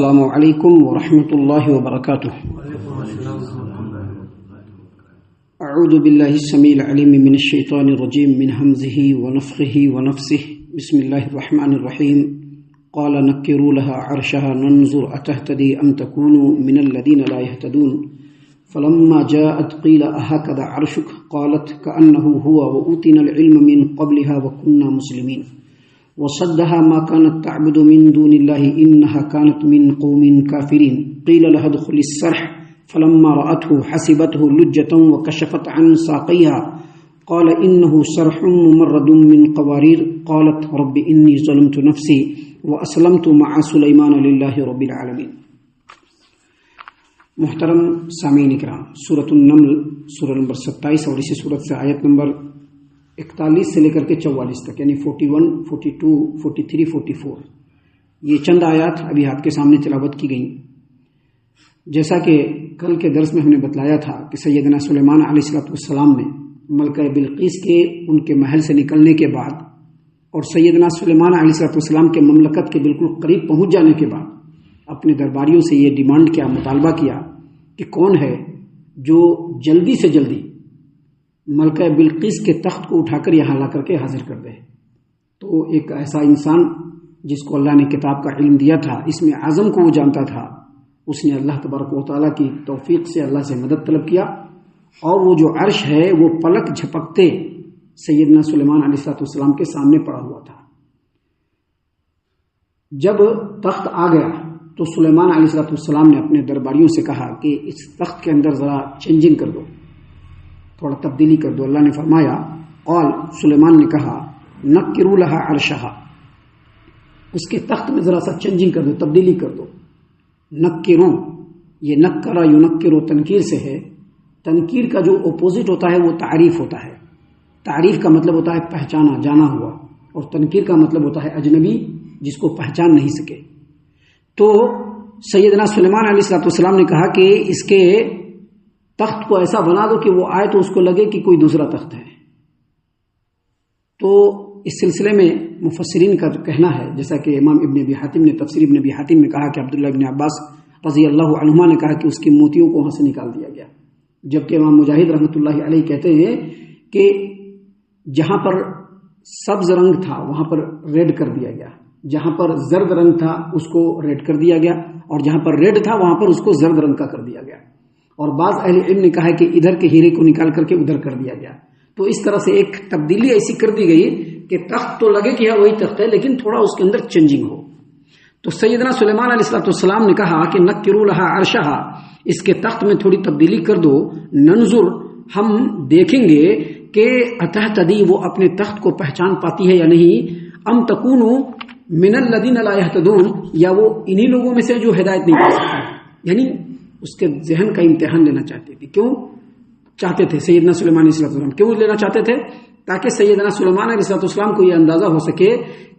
السلام علیکم ورحمۃ اللہ وبرکاتہ۔ اعوذ باللہ السمیع العلیم من الشیطان الرجیم من همزه ونفخه ونفثه بسم اللہ الرحمن الرحیم۔ قال نکروا لها عرشها ننظر اتهتدي ام تكون من الذین لا يهتدون فلما جاءت قیل اهكذا عرشك قالت كأنه هو وأوتينا العلم من قبلها وكنا مسلمین وصدها ما كانت تعبد من دون الله إنها كانت من قوم كافرين قيل لها ادخل الصرح فلما رأته حسبته لجة وكشفت عن ساقيها قال إنه صرح ممرد من قوارير قالت رب إني ظلمت نفسي وأسلمت مع سليمان لله رب العالمين۔ محترم سامعین کرام، سورۃ النمل سورہ نمبر 27 اور اسی سورت سے آیت نمبر 41 سے لے کر کے 44 تک، یعنی 41، 42، 43، 44، یہ چند آیات ابھی آپ کے سامنے تلاوت کی گئیں۔ جیسا کہ کل کے درس میں ہم نے بتلایا تھا کہ سیدنا سلیمان علیہ السلام نے ملکہ بلقیس کے ان کے محل سے نکلنے کے بعد اور سیدنا سلیمان علیہ السلام کے مملکت کے بالکل قریب پہنچ جانے کے بعد اپنے درباریوں سے یہ ڈیمانڈ کیا، مطالبہ کیا کہ کون ہے جو جلدی سے جلدی ملکہ بلقیس کے تخت کو اٹھا کر یہاں لا کر کے حاضر کر دے۔ تو ایک ایسا انسان جس کو اللہ نے کتاب کا علم دیا تھا، اس میں اعظم کو وہ جانتا تھا، اس نے اللہ تبارک و تعالیٰ کی توفیق سے اللہ سے مدد طلب کیا، اور وہ جو عرش ہے وہ پلک جھپکتے سیدنا سلیمان علیہ السلام کے سامنے پڑا ہوا تھا۔ جب تخت آ گیا تو سلیمان علیہ السلام نے اپنے درباریوں سے کہا کہ اس تخت کے اندر ذرا چینجنگ کر دو، تھوڑا تبدیلی کر دو۔ اللہ نے فرمایا، قال سلیمان نے کہا نکروا لها عرشها، اس کے تخت میں ذرا سا چینجنگ کر دو، تبدیلی کر دو۔ نکروا، یہ نکرا ینکرو تنکیر سے ہے۔ تنکیر کا جو اپوزٹ ہوتا ہے وہ تعریف ہوتا ہے۔ تعریف کا مطلب ہوتا ہے پہچانا، جانا ہوا، اور تنکیر کا مطلب ہوتا ہے اجنبی، جس کو پہچان نہیں سکے۔ تو سیدنا سلیمان علیہ السلام نے کہا کہ اس کے تخت کو ایسا بنا دو کہ وہ آئے تو اس کو لگے کہ کوئی دوسرا تخت ہے۔ تو اس سلسلے میں مفسرین کا کہنا ہے، جیسا کہ امام ابن ابی حاتم نے تفسیر ابن ابی حاتم میں کہا کہ عبداللہ ابن عباس رضی اللہ عنہما نے کہا کہ اس کی موتیوں کو وہاں سے نکال دیا گیا، جبکہ امام مجاہد رحمۃ اللہ علیہ کہتے ہیں کہ جہاں پر سبز رنگ تھا وہاں پر ریڈ کر دیا گیا، جہاں پر زرد رنگ تھا اس کو ریڈ کر دیا گیا، اور جہاں پر ریڈ تھا وہاں پر اس کو زرد رنگ کا کر دیا گیا۔ اور بعض اہل علم نے کہا کہ ادھر کے ہیرے کو نکال کر کے ادھر کر دیا گیا۔ تو اس طرح سے ایک تبدیلی ایسی کر دی گئی کہ تخت تو لگے کہ وہی تخت ہے، لیکن تھوڑا اس کے اندر چینجنگ ہو۔ تو سیدنا سلیمان علیہ السلام نے کہا کہ نکروا لها عرشها، اس کے تخت میں تھوڑی تبدیلی کر دو، ننظر، ہم دیکھیں گے کہ اتہتدی، وہ اپنے تخت کو پہچان پاتی ہے یا نہیں، ام تکون من الذین لا یہتدون، یا وہ انہی لوگوں میں سے جو ہدایت نہیں پا سکتے۔ یعنی اس کے ذہن کا امتحان لینا چاہتے تھے۔ کیوں چاہتے تھے سیدنا سلیمان علیہ السلام؟ کیوں لینا چاہتے تھے؟ تاکہ سیدنا سلیمان علیہ السلام کو یہ اندازہ ہو سکے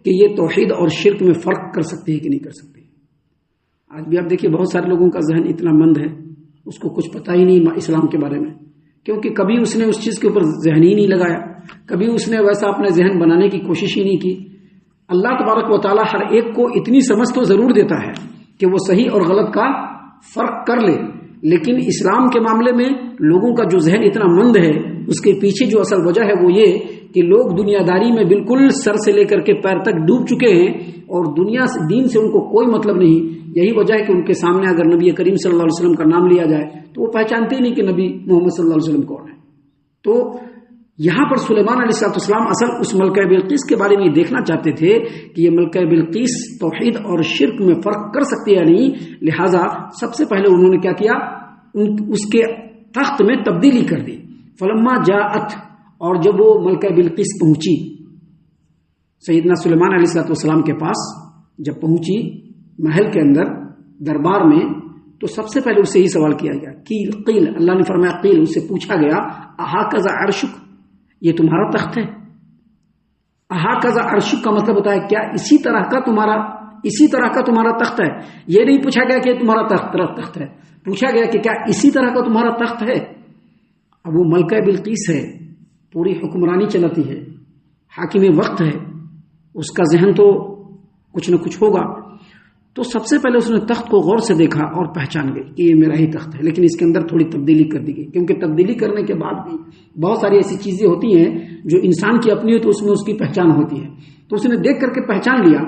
کہ یہ توحید اور شرک میں فرق کر سکتے ہیں کہ نہیں کر سکتے۔ آج بھی آپ دیکھیے بہت سارے لوگوں کا ذہن اتنا مند ہے، اس کو کچھ پتہ ہی نہیں اسلام کے بارے میں، کیونکہ کبھی اس نے اس چیز کے اوپر ذہن ہی نہیں لگایا، کبھی اس نے ویسا اپنا ذہن بنانے کی کوشش ہی نہیں کی۔ اللہ تبارک و تعالیٰ ہر ایک کو اتنی سمجھ تو ضرور دیتا ہے کہ وہ صحیح اور غلط کا فرق کر لے، لیکن اسلام کے معاملے میں لوگوں کا جو ذہن اتنا مند ہے، اس کے پیچھے جو اصل وجہ ہے وہ یہ کہ لوگ دنیا داری میں بالکل سر سے لے کر کے پیر تک ڈوب چکے ہیں، اور دنیا سے، دین سے ان کو کوئی مطلب نہیں۔ یہی وجہ ہے کہ ان کے سامنے اگر نبی کریم صلی اللہ علیہ وسلم کا نام لیا جائے تو وہ پہچانتے ہی نہیں کہ نبی محمد صلی اللہ علیہ وسلم کون ہے۔ تو یہاں پر سلیمان علیہ السلام اصل اس ملکہ بلقیس کے بارے میں یہ دیکھنا چاہتے تھے کہ یہ ملکہ بلقیس توحید اور شرک میں فرق کر سکتے یا نہیں، لہٰذا سب سے پہلے انہوں نے کیا کیا، اس کے تخت میں تبدیلی کر دی۔ فلما جاءت، اور جب وہ ملکہ بلقیس پہنچی سیدنا سلیمان علیہ السلام کے پاس، جب پہنچی محل کے اندر دربار میں، تو سب سے پہلے اسے یہ سوال کیا گیا، قیل، اللہ نے فرمایا قیل، اس سے پوچھا گیا اہٰذا عرشک، یہ تمہارا تخت ہے؟ اہٰذا عرشک کا مطلب ہوتا ہے کیا اسی طرح کا تمہارا تخت ہے؟ یہ نہیں پوچھا گیا کہ تمہارا تخت ہے، پوچھا گیا کہ کیا اسی طرح کا تمہارا تخت ہے؟ اب وہ ملکہ بلقیس ہے، پوری حکمرانی چلاتی ہے، حاکم وقت ہے، اس کا ذہن تو کچھ نہ کچھ ہوگا۔ تو سب سے پہلے اس نے تخت کو غور سے دیکھا اور پہچان گئی کہ یہ میرا ہی تخت ہے، لیکن اس کے اندر تھوڑی تبدیلی کر دی گئی، کیونکہ تبدیلی کرنے کے بعد بھی بہت ساری ایسی چیزیں ہوتی ہیں جو انسان کی اپنی ہو تو اس میں اس کی پہچان ہوتی ہے، تو اس نے دیکھ کر کے پہچان لیا،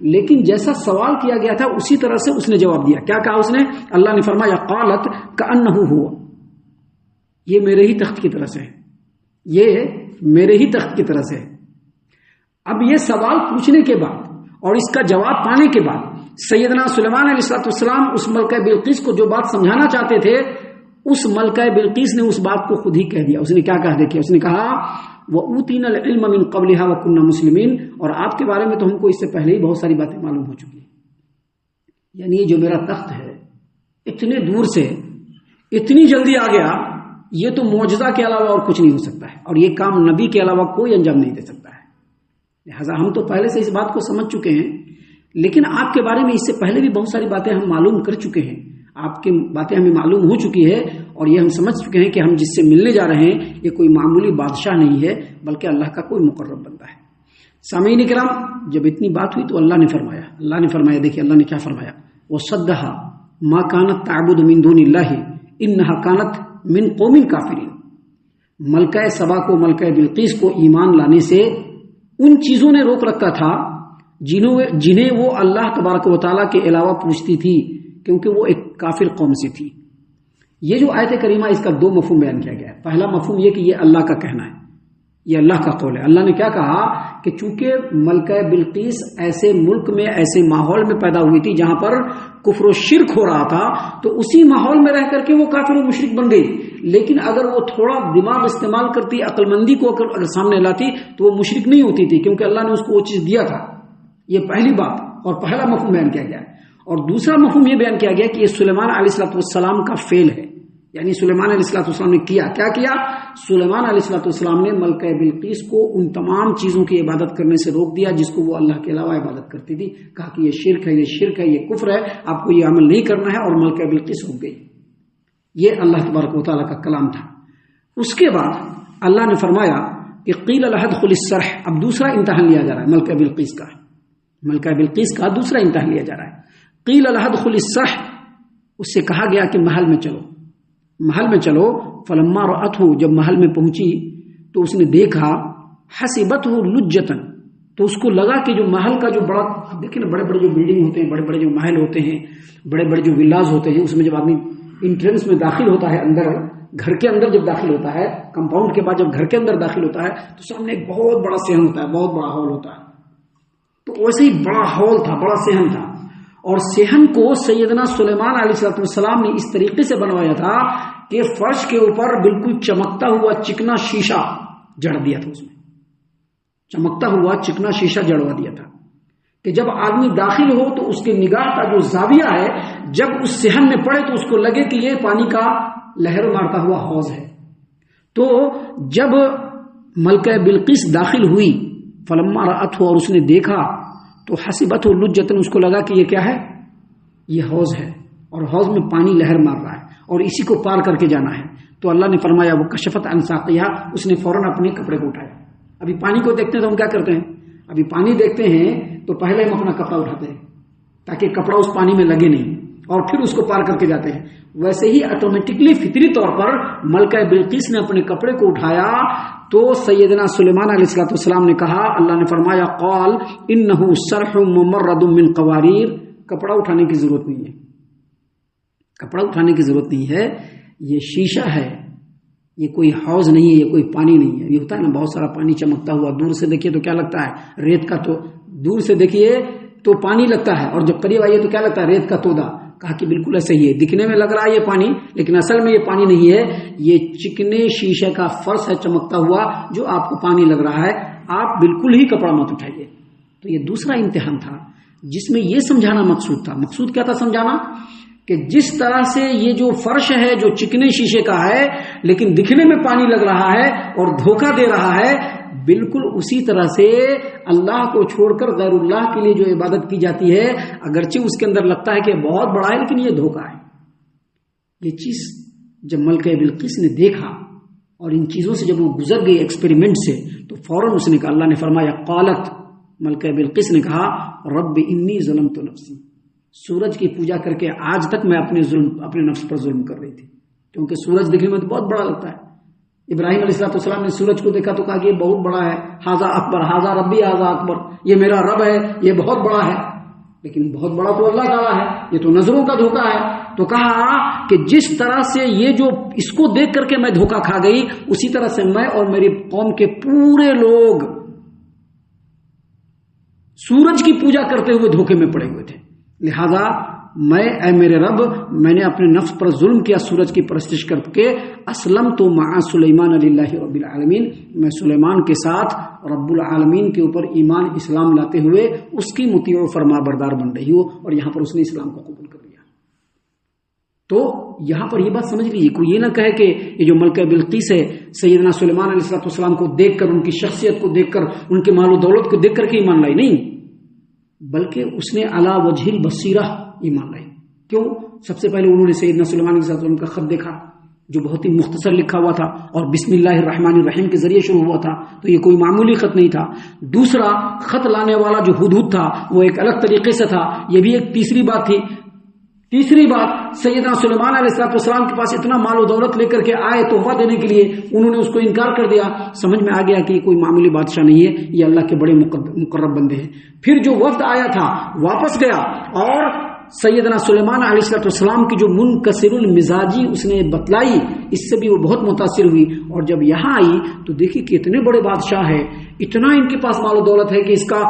لیکن جیسا سوال کیا گیا تھا اسی طرح سے اس نے جواب دیا۔ کیا کہا اس نے؟ اللہ نے فرمایا قالت کأنہ ہوا، یہ میرے ہی تخت کی طرح سے ہے، یہ میرے ہی تخت کی طرح سے ہے۔ اب یہ سوال پوچھنے کے بعد اور اس کا جواب پانے کے بعد سیدنا سلیمان علیہ السلام اس ملکہ بلقیس کو جو بات سمجھانا چاہتے تھے، اس ملکہ بلقیس نے اس بات کو خود ہی کہہ دیا۔ اس نے کیا کہا دیکھیے، اس نے کہا وَأُوتِينَا الْعِلْمَ مِنْ قَبْلِهَا وَكُنَّا مُسْلِمِينَ، اور آپ کے بارے میں تو ہم کو اس سے پہلے ہی بہت ساری باتیں معلوم ہو چکی ہیں، یعنی یہ جو میرا تخت ہے اتنے دور سے اتنی جلدی آ گیا، یہ تو معجزہ کے علاوہ اور کچھ نہیں ہو سکتا ہے، اور یہ کام نبی کے علاوہ کوئی انجام نہیں دے سکتا ہے۔ لہٰذا ہم تو پہلے سے اس بات کو سمجھ چکے ہیں، لیکن آپ کے بارے میں اس سے پہلے بھی بہت ساری باتیں ہم معلوم کر چکے ہیں، آپ کی باتیں ہمیں معلوم ہو چکی ہے، اور یہ ہم سمجھ چکے ہیں کہ ہم جس سے ملنے جا رہے ہیں یہ کوئی معمولی بادشاہ نہیں ہے بلکہ اللہ کا کوئی مقرب بندہ ہے۔ سامعین کرام، جب اتنی بات ہوئی تو اللہ نے فرمایا دیکھیے اللہ نے کیا فرمایا، وَصَدَّهَا مَا كَانَتْ تَعْبُدُ مِن دُونِ اللَّهِ إِنَّهَا كَانَتْ مِن قَوْمٍ كَافِرِينَ، ملکہ سبا کو، ملکہ بلقیس کو ایمان لانے سے ان چیزوں نے روک رکھا تھا جنہیں وہ اللہ تبارک و تعالیٰ کے علاوہ پوچھتی تھی، کیونکہ وہ ایک کافر قوم سے تھی۔ یہ جو آیت کریمہ اس کا دو مفہوم بیان کیا گیا ہے۔ پہلا مفہوم یہ کہ یہ اللہ کا کہنا ہے، یہ اللہ کا قول ہے۔ اللہ نے کیا کہا کہ چونکہ ملکہ بلقیس ایسے ملک میں، ایسے ماحول میں پیدا ہوئی تھی جہاں پر کفر و شرک ہو رہا تھا، تو اسی ماحول میں رہ کر کے وہ کافر و مشرک بن گئی، لیکن اگر وہ تھوڑا دماغ استعمال کرتی، عقل مندی کو اگر سامنے لاتی تو وہ مشرک نہیں ہوتی تھی، کیونکہ اللہ نے اس کو وہ چیز دیا تھا۔ یہ پہلی بات اور پہلا مفہوم بیان کیا گیا ہے۔ اور دوسرا مفہوم یہ بیان کیا گیا کہ یہ سلیمان علیہ السلام کا فعل ہے، یعنی سلیمان علیہ السلام نے کیا سلیمان علیہ السلام نے ملکہ بلقیس کو ان تمام چیزوں کی عبادت کرنے سے روک دیا جس کو وہ اللہ کے علاوہ عبادت کرتی تھی، کہا کہ یہ شرک ہے، یہ کفر ہے، آپ کو یہ عمل نہیں کرنا ہے، اور ملکہ بلقیس رک گئی۔ یہ اللہ تبارک و تعالیٰ کا کلام تھا۔ اس کے بعد اللہ نے فرمایا کہ قیل لها ادخل الصرح، اب دوسرا امتحان لیا جا رہا ہے ملکہ بلقیس کا دوسرا امتحان لیا جا رہا ہے۔ قیل لها ادخل الصرح، اس سے کہا گیا کہ محل میں چلو، فلما رأته، جب محل میں پہنچی تو اس نے دیکھا، حسبته لجة، تو اس کو لگا کہ جو محل کا جو بڑا، دیکھیں نا بڑے بڑے جو بلڈنگ ہوتے ہیں، بڑے بڑے جو محل ہوتے ہیں، بڑے بڑے جو ولاز ہوتے ہیں، اس میں جب آدمی انٹرنس میں داخل ہوتا ہے، اندر گھر کے اندر جب داخل ہوتا ہے، کمپاؤنڈ کے بعد جب گھر کے اندر داخل ہوتا ہے تو سامنے ایک بہت بڑا صحن ہوتا ہے، بہت بڑا ہال ہوتا ہے۔ تو ویسے ہی بڑا ہال تھا، بڑا صحن تھا، اور صحن کو سیدنا سلیمان علیہ السلام نے اس طریقے سے بنوایا تھا کہ فرش کے اوپر بالکل چمکتا ہوا چکنا شیشہ جڑ دیا تھا، اس میں چمکتا ہوا چکنا شیشہ جڑوا دیا تھا کہ جب آدمی داخل ہو تو اس کے نگاہ کا جو زاویہ ہے جب اس صحن میں پڑے تو اس کو لگے کہ یہ پانی کا لہر مارتا ہوا حوض ہے۔ تو جب ملکہ بلقیس داخل ہوئی، فلما رأته، اور اس نے دیکھا تو حسبته لجة، اس کو لگا کہ یہ کیا ہے، یہ حوض ہے، اور حوض میں پانی لہر مار رہا ہے اور اسی کو پار کر کے جانا ہے۔ تو اللہ نے فرمایا وہ کشفت عن ساقیہا، اس نے فوراً اپنے کپڑے کو اٹھایا۔ ابھی پانی کو دیکھتے ہیں تو ہم کیا کرتے ہیں، ابھی پانی دیکھتے ہیں تو پہلے ہم اپنا کپڑا اٹھاتے ہیں تاکہ کپڑا اس پانی میں لگے نہیں، اور پھر اس کو پار کر کے جاتے ہیں۔ ویسے ہی آٹومیٹکلی فطری طور پر ملکہ بلقیس نے اپنے کپڑے کو اٹھایا تو سیدنا سلیمان علیہ السلام نے کہا، اللہ نے فرمایا قال انہ صرح ممرد من قواریر، کپڑا اٹھانے کی ضرورت نہیں ہے، کپڑا اٹھانے کی ضرورت نہیں ہے، یہ شیشہ ہے، یہ کوئی حوض نہیں ہے، یہ کوئی پانی نہیں ہے۔ یہ ہوتا ہے نا بہت سارا پانی چمکتا ہوا، دور سے دیکھیے تو کیا لگتا ہے ریت کا، تو دور سے دیکھیے تو پانی لگتا ہے، اور جب قریب آئیے تو کیا لگتا ہے ریت کا تودا۔ کہا کہ بالکل ایسا ہی ہے، دکھنے میں لگ رہا ہے یہ پانی، لیکن اصل میں یہ پانی نہیں ہے، یہ چکنے شیشے کا فرش ہے چمکتا ہوا جو آپ کو پانی لگ رہا ہے، آپ بالکل ہی کپڑا مت اٹھائیے۔ تو یہ دوسرا امتحان تھا جس میں یہ سمجھانا مقصود تھا۔ مقصود کیا تھا سمجھانا؟ کہ جس طرح سے یہ جو فرش ہے جو چکنے شیشے کا ہے لیکن دکھنے میں پانی لگ رہا ہے اور دھوکہ دے رہا ہے، بالکل اسی طرح سے اللہ کو چھوڑ کر غیر اللہ کے لیے جو عبادت کی جاتی ہے، اگرچہ اس کے اندر لگتا ہے کہ بہت بڑا ہے لیکن یہ دھوکہ ہے۔ یہ چیز جب ملکہ بلقیس نے دیکھا اور ان چیزوں سے جب وہ گزر گئی ایکسپیریمنٹ سے، تو فوراً اس نے کہا، اللہ نے فرمایا قالت، ملکہ بلقیس نے کہا رب انی ظلمت نفسی، سورج کی پوجا کر کے آج تک میں اپنے نفس پر ظلم کر رہی تھی، کیونکہ سورج دیکھنے میں تو بہت بڑا لگتا ہے۔ ابراہیم علیہ السلام نے سورج کو دیکھا تو کہا کہ یہ بہت بڑا ہے، ھذا اکبر، ھذا ربی ھذا اکبر، یہ میرا رب ہے، یہ بہت بڑا ہے۔ لیکن بہت بڑا تو اللہ تعالیٰ ہے، یہ تو نظروں کا دھوکہ ہے۔ تو کہا کہ جس طرح سے یہ جو اس کو دیکھ کر کے میں دھوکہ کھا گئی، اسی طرح سے میں اور میری قوم کے پورے لوگ سورج کی پوجا کرتے ہوئے دھوکے میں پڑے ہوئے تھے۔ لہذا اے میرے رب، میں نے اپنے نفس پر ظلم کیا سورج کی پرستش کر کے، اسلم تو مع سلیمان للہ رب العالمین، میں سلیمان کے ساتھ رب العالمین کے اوپر ایمان اسلام لاتے ہوئے اس کی مطیع و فرما بردار بن رہی ہوں، اور یہاں پر اس نے اسلام کو قبول کر لیا۔ تو یہاں پر یہ بات سمجھ لیجیے، کوئی یہ نہ کہے کہ یہ جو ملکہ بلقیس ہے سیدنا سلیمان علیہ السلام کو دیکھ کر، ان کی شخصیت کو دیکھ کر، ان کے مال و دولت کو دیکھ کر کے ایمان لائی، نہیں، بلکہ اس نے علی وجہ البصیرہ ایمان لائی۔ کیوں؟ سب سے پہلے انہوں نے سیدنا سلیمان علیہ السلام کا خط دیکھا جو بہت ہی مختصر لکھا ہوا تھا اور بسم اللہ الرحمن الرحیم کے ذریعے شروع ہوا تھا، تو یہ کوئی معمولی خط نہیں تھا۔ دوسرا، خط لانے والا جو ہدہد تھا وہ ایک الگ طریقے سے تھا، یہ بھی ایک تیسری بات تھی۔ تیسری بات، سیدنا سلیمان علیہ السلام کے پاس اتنا مال و دولت لے کر کے آئے تحفہ دینے کے لیے، انہوں نے اس کو انکار کر دیا۔ سمجھ میں آ گیا کہ یہ کوئی معمولی بادشاہ نہیں ہے، یہ اللہ کے بڑے مقرب بندے ہیں۔ پھر جو وفد آیا تھا واپس گیا، اور سیدنا سلیمان علیہ السلام کی جو منکسر المزاجی اس نے بتلائی، اس سے بھی وہ بہت متاثر ہوئی، اور جب یہاں آئی تو دیکھی کہ اتنے بڑے بادشاہ ہے، اتنا ان کے پاس مال و دولت ہے کہ اس کا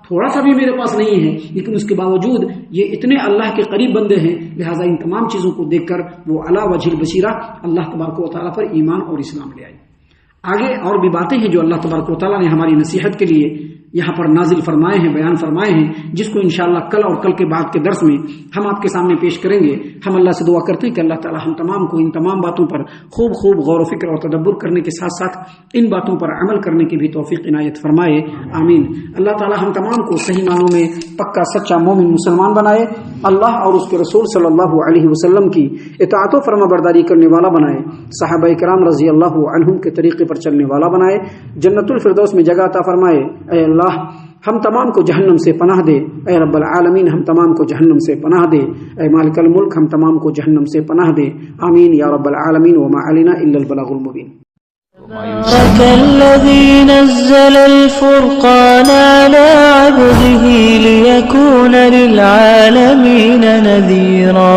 تھوڑا سا بھی میرے پاس نہیں ہے، لیکن اس کے باوجود یہ اتنے اللہ کے قریب بندے ہیں، لہٰذا ان تمام چیزوں کو دیکھ کر وہ علی وجہ البصیرہ اللہ تبارک و تعالیٰ پر ایمان اور اسلام لے آئی۔ آگے اور بھی باتیں ہیں جو اللہ تبارک و تعالیٰ نے ہماری نصیحت کے لیے یہاں پر نازل فرمائے ہیں، بیان فرمائے ہیں، جس کو انشاءاللہ کل اور کل کے بعد کے درس میں ہم آپ کے سامنے پیش کریں گے۔ ہم اللہ سے دعا کرتے ہیں کہ اللہ تعالیٰ ہم تمام کو ان تمام باتوں پر خوب غور و فکر اور تدبر کرنے کے ساتھ ساتھ ان باتوں پر عمل کرنے کی بھی توفیق عنایت فرمائے، آمین۔ اللہ تعالیٰ ہم تمام کو صحیح معنوں میں پکا سچا مومن مسلمان بنائے، اللہ اور اس کے رسول صلی اللہ علیہ وسلم کی اطاعت و فرما برداری کرنے والا بنائے، صحابہ کرام رضی اللہ عنہم کے طریقے پر چلنے والا بنائے، جنت الفردوس میں جگہ عطا فرمائے۔ اے اللہ ہم تمام کو جہنم سے پناہ دے، اے رب العالمین ہم تمام کو جہنم سے پناہ دے، اے مالک الملک ہم تمام کو جہنم سے پناہ دے، آمین یا رب العالمین۔ وما علینا الا البلاغ المبین۔ تبارك الذي نزل الفرقان على عبده ليكون للعالمين نذيرا